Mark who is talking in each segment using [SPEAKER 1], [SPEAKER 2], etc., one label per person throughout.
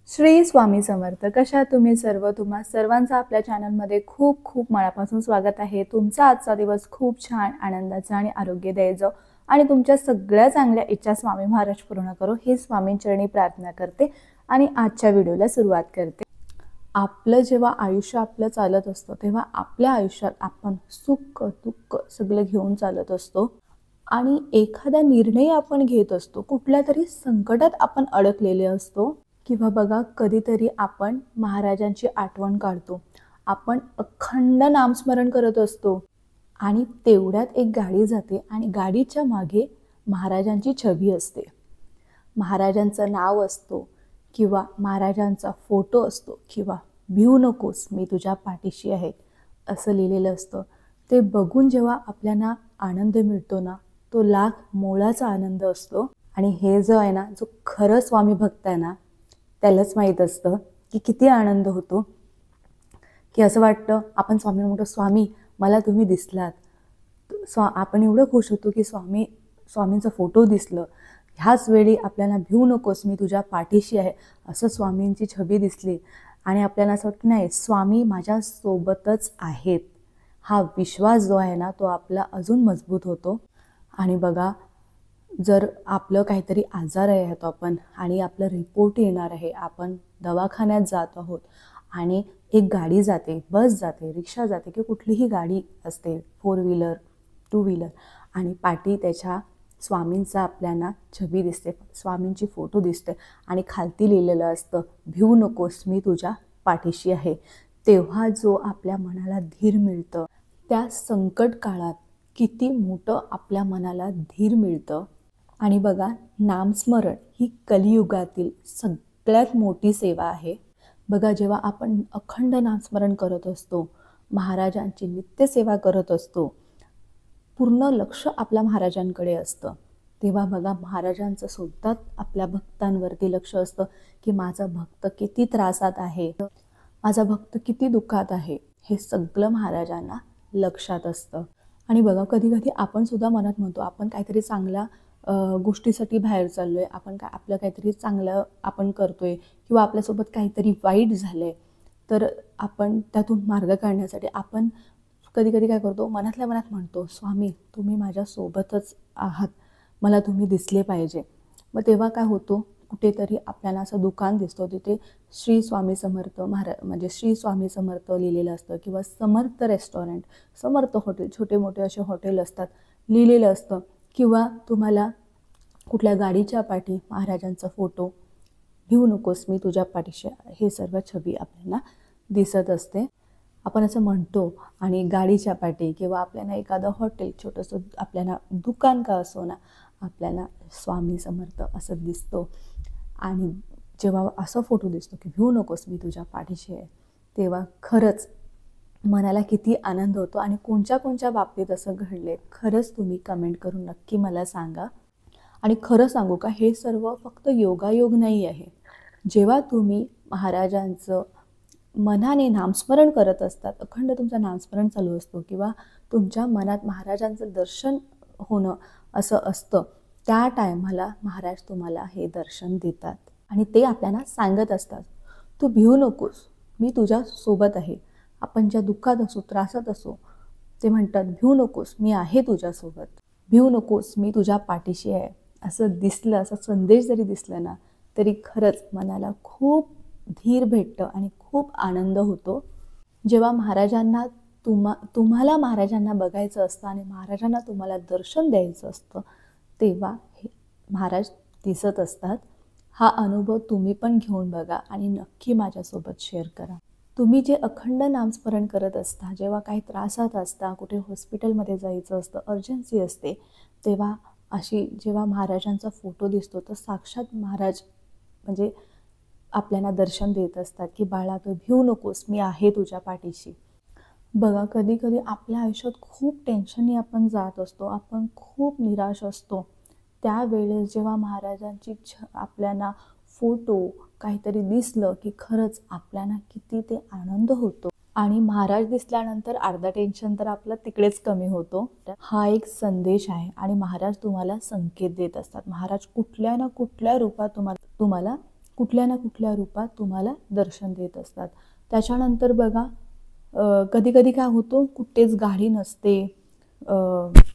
[SPEAKER 1] श्री स्वामी समर्थ. कशा तुम्ही सर्व? तुम्हा सर्वांचं आपल्या चॅनलमध्ये खूप खूप मनापासून स्वागत आहे. तुमचा आजचा दिवस खूप छान, आनंदाचा आणि आरोग्यदायी जाओ आणि तुमच्या सगळ्या चांगल्या इच्छा स्वामी महाराज पूर्ण करो हे स्वामींचरणी प्रार्थना करते आणि आजच्या व्हिडिओला सुरुवात करते. आपलं जेव्हा आयुष्य आपलं चालत असतं तेव्हा आपल्या आयुष्यात आपण सुख दुःख सगळं घेऊन चालत असतो आणि एखादा निर्णय आपण घेत असतो, कुठल्या तरी संकटात आपण अडकलेले असतो किंवा बघा कधीतरी आपण महाराजांची आठवण काढतो, आपण अखंड नामस्मरण करत असतो आणि तेवढ्यात एक गाडी जाते आणि गाडीच्या मागे महाराजांची छबी असते, महाराजांचं नाव असतो किंवा महाराजांचा फोटो असतो किंवा भिवू नकोस मी तुझ्या पाठीशी आहे असं लिहिलेलं असतं. ते बघून जेव्हा आपल्याला आनंद मिळतो ना, तो लाख मोलाचा आनंद असतो. आणि हे जो आहे ना, जो खरं स्वामी भक्त आहे ना, त्यालाच माहीत असतं की किती आनंद होतो. की असं वाटतं आपण स्वामींना म्हणतो, स्वामी मला तुम्ही दिसलात. आपण एवढं खुश होतो की स्वामींचा फोटो दिसलं. ह्याच वेळी आपल्याला भिवू नकोस मी तुझ्या पाठीशी आहे असं स्वामींची छबी दिसली आणि आपल्याला असं वाटतं नाही, स्वामी माझ्यासोबतच आहेत. हा विश्वास जो आहे ना, तो आपला अजून मजबूत होतो. आणि बघा, जर आपलं काहीतरी आजार आहे तो आपण आणि आपलं रिपोर्ट येणार आहे, आपण दवाखान्यात जात आहोत आणि एक गाडी जाते, बस जाते, रिक्षा जाते की कुठलीही गाडी असते, 4 व्हीलर 2 व्हीलर, आणि पाठी त्याच्या स्वामींचा आपल्याला छबी दिसते, स्वामींची फोटो दिसते आणि खालती लिहिलेलं असतं भिवू नकोस मी तुझ्या पाठीशी आहे. तेव्हा जो आपल्या मनाला धीर मिळतं, त्या संकट काळात किती मोठं आपल्या मनाला धीर मिळतं. आणि बघा, नामस्मरण ही कलियुगातील सगळ्यात मोठी सेवा आहे. बघा, जेव्हा आपण अखंड नामस्मरण करत असतो, महाराजांची नित्यसेवा करत असतो, पूर्ण लक्ष आपल्या महाराजांकडे असतं, तेव्हा बघा महाराजांचं सुद्धा आपल्या भक्तांवरती लक्ष असतं की माझा भक्त किती त्रासात आहे, माझा भक्त किती दुःखात आहे, हे सगळं महाराजांना लक्षात असतं. आणि बघा, कधी कधी आपण सुद्धा मनात म्हणतो, आपण काहीतरी चांगल्या गोष्टीसाठी बाहेर चाललो आहे, आपण आपलं काहीतरी चांगलं आपण करतोय किंवा आपल्यासोबत काहीतरी वाईट झालं आहे, तर आपण त्यातून मार्ग काढण्यासाठी आपण कधी कधी काय करतो, मनातल्या मनात म्हणतो, स्वामी तुम्ही माझ्यासोबतच आहात, मला तुम्ही दिसले पाहिजे. मग तेव्हा काय होतो, कुठेतरी आपल्याला असं दुकान दिसतो, तिथे श्री स्वामी समर्थ म्हणजे श्री स्वामी समर्थ लिहिलेलं असतं किंवा समर्थ रेस्टॉरंट, समर्थ हॉटेल, छोटे मोठे असे हॉटेल असतात, लिहिलेलं असतं. किंवा तुम्हाला कुठल्या गाडीच्या पाठी महाराजांचा फोटो, भिवू नकोस मी तुझ्या पाठीशी, हे सर्व छबी आपल्याला दिसत असते. आपण असं म्हणतो आणि गाडीच्या पाठी किंवा आपल्याला एखादं हॉटेल, छोटंसं आपल्याला दुकान का असो ना, आपल्याला स्वामी समर्थ असं दिसतो. आणि जेव्हा असा फोटो दिसतो की भिवू नकोस मी तुझ्या पाठीशी आहे, तेव्हा खरंच मनाला किती आनंद होतो. आणि कोणत्या कोणत्या बाबतीत असं घडले, खरंच तुम्ही कमेंट करून नक्की मला सांगा. आणि खरं सांगू का, हे सर्व फक्त योगायोग नाही आहे. जेव्हा तुम्ही महाराजांचं मनाने नामस्मरण करत असतात, अखंड तुमचं नामस्मरण चालू असतो किंवा तुमच्या मनात महाराजांचं दर्शन होणं असं असतं, त्या टायमाला महाराज तुम्हाला हे दर्शन देतात आणि ते आपल्याला सांगत असतात, तू भिवू नकोस मी तुझ्या सोबत आहे. आपण ज्या दुःखात असो, त्रासात असो, ते म्हणतात भिवू नकोस मी आहे तुझ्यासोबत, भिवू नकोस मी तुझ्या पाठीशी आहे. असं दिसलं, असा संदेश जरी दिसला ना, तरी खरंच मनाला खूप धीर भेटतं आणि खूप आनंद होतो. जेव्हा महाराजांना तुम्हाला महाराजांना बघायचं असतं आणि महाराजांना तुम्हाला दर्शन द्यायचं असतं, तेव्हा हे महाराज दिसत असतात. हा अनुभव तुम्ही पण घेऊन बघा आणि नक्की माझ्यासोबत शेअर करा. तुम्ही जे अखंड नामस्मरण करत असता, जेव्हा काही त्रासात असता, कुठे हॉस्पिटलमध्ये जायचं असतं, अर्जन्सी असते, तेव्हा अशी जेव्हा महाराजांचा फोटो दिसतो, तर साक्षात महाराज म्हणजे आपल्याला दर्शन देत असतात की बाळा तू भिवू नकोस मी आहे तुझ्या पाठीशी. बघा, कधी कधी आपल्या आयुष्यात खूप टेन्शनने आपण जात असतो, आपण खूप निराश असतो, त्यावेळेस जेव्हा महाराजांची आपल्याला फोटो काहीतरी दिसलं की खरंच आपल्याला किती ते आनंद होतो. आणि महाराज दिसल्यानंतर अर्धा टेन्शन तर आपलं तिकडेच कमी होतो. हा एक संदेश आहे आणि महाराज तुम्हाला संकेत देत असतात. महाराज कुठल्या ना कुठल्या रूपात तुम्हाला कुठल्या ना कुठल्या रूपात तुम्हाला दर्शन देत असतात. त्याच्यानंतर बघा कधी कधी काय होतं, कुठेच गाडी नसते,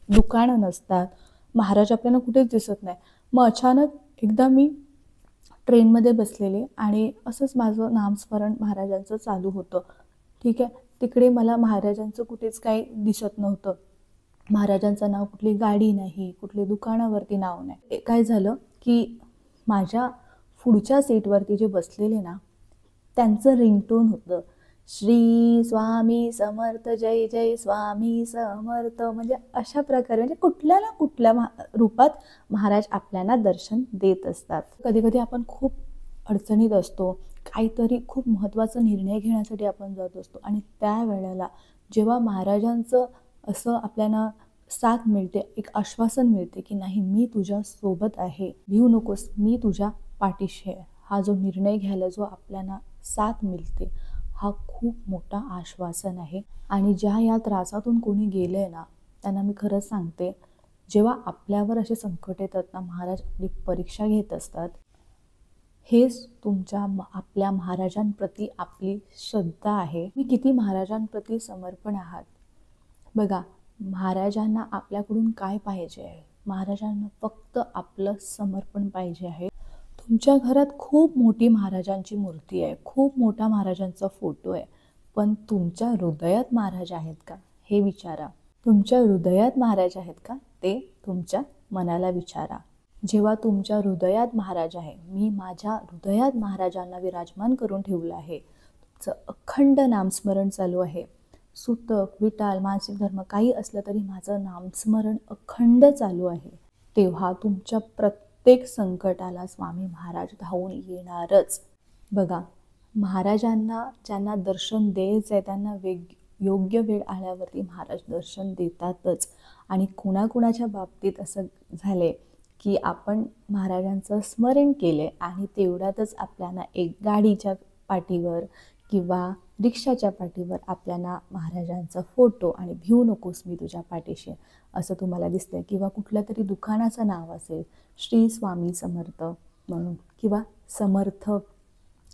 [SPEAKER 1] दुकानं नसतात, महाराज आपल्याला कुठेच दिसत नाही. मग अचानक एकदा मी ट्रेनमध्ये बसलेले आणि असंच माझं नामस्मरण महाराजांचं चालू होतं. ठीक आहे, तिकडे मला महाराजांचं कुठेच काही दिसत नव्हतं. महाराजांचं नाव, कुठली गाडी नाही, कुठली दुकानावरती नाव नाही. काय झालं की माझ्या पुढच्या सीटवरती जे बसलेले ना, त्यांचं रिंगटोन होतं, श्री स्वामी समर्थ, जय जय स्वामी समर्थ. म्हणजे अशा प्रकारे म्हणजे कुठल्या ना कुठल्या रूपात महाराज आपल्याला दर्शन देत असतात. कधी कधी आपण खूप अडचणीत असतो, काहीतरी खूप महत्त्वाचा निर्णय घेण्यासाठी आपण जात असतो आणि त्यावेळेला जेव्हा महाराजांचं असं आपल्याला साथ मिळते, एक आश्वासन मिळते की नाही, मी तुझ्या सोबत आहे, भिवू नकोस, मी तुझ्या पाठीशी आहे, हा जो निर्णय घ्यायला जो आपल्याला साथ मिळते, हा खूप मोठा आश्वासन आहे. आणि ज्या या त्रासातून कोणी गेले ना, त्यांना मी खरंच सांगते, जेव्हा आपल्यावर असे संकट येतात ना, महाराज आपली परीक्षा घेत असतात. हेच तुमच्या आपल्या महाराजांप्रती आपली श्रद्धा आहे. मी किती महाराजांप्रती समर्पण आहात. बघा, महाराजांना आपल्याकडून काय पाहिजे आहे? महाराजांना फक्त आपलं समर्पण पाहिजे आहे. तुमच्या घरात खूप मोठी महाराजांची मूर्ती आहे, खूप मोठा महाराजांचा फोटो आहे, पण तुमच्या हृदयात महाराज आहेत का हे विचारा. तुमच्या हृदयात महाराज आहेत का ते तुमच्या मनाला विचारा. जेव्हा तुमच्या हृदयात महाराज आहे, मी माझ्या हृदयात महाराजांना विराजमान करून ठेवलं आहे, तुमचं अखंड नामस्मरण चालू आहे, सुतक, विटाल, मासिक धर्म काही असलं तरी माझं नामस्मरण अखंड चालू आहे, तेव्हा तुमच्या प्रत्येक संकटाला स्वामी महाराज धावून येणारच. बघा, महाराजांना ज्यांना दर्शन द्यायचं आहे त्यांना योग्य वेळ आल्यावरती महाराज दर्शन देतातच. आणि कुणाकुणाच्या बाबतीत असं झाले की आपण महाराजांचं स्मरण केले आणि तेवढ्यातच आपल्याला एक गाडीच्या पाठीवर किंवा रिक्षाच्या पाठीवर आपल्याला महाराजांचा फोटो आणि भिवू नकोस, मी तुझ्या पाठीशी असं तुम्हाला दिसतंय, किंवा कुठल्या तरी दुकानाचं नाव असेल श्री स्वामी समर्थ म्हणून किंवा समर्थ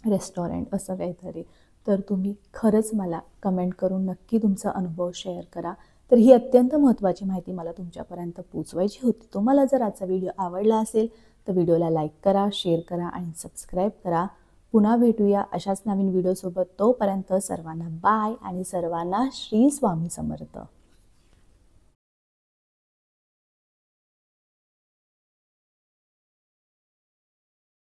[SPEAKER 1] रेस्टॉरंट असं काहीतरी, तर तुम्ही खरंच मला कमेंट करून नक्की तुमचा अनुभव शेअर करा. तर ही अत्यंत महत्त्वाची माहिती मला तुमच्यापर्यंत पोचवायची होती. तुम्हाला जर आजचा व्हिडिओ आवडला असेल तर व्हिडिओला लाईक करा, शेअर करा आणि सबस्क्राईब करा. पुन्हा भेटूया अशाच नवीन व्हिडिओसोबत. तोपर्यंत सर्वांना बाय आणि सर्वांना श्री स्वामी समर्थ.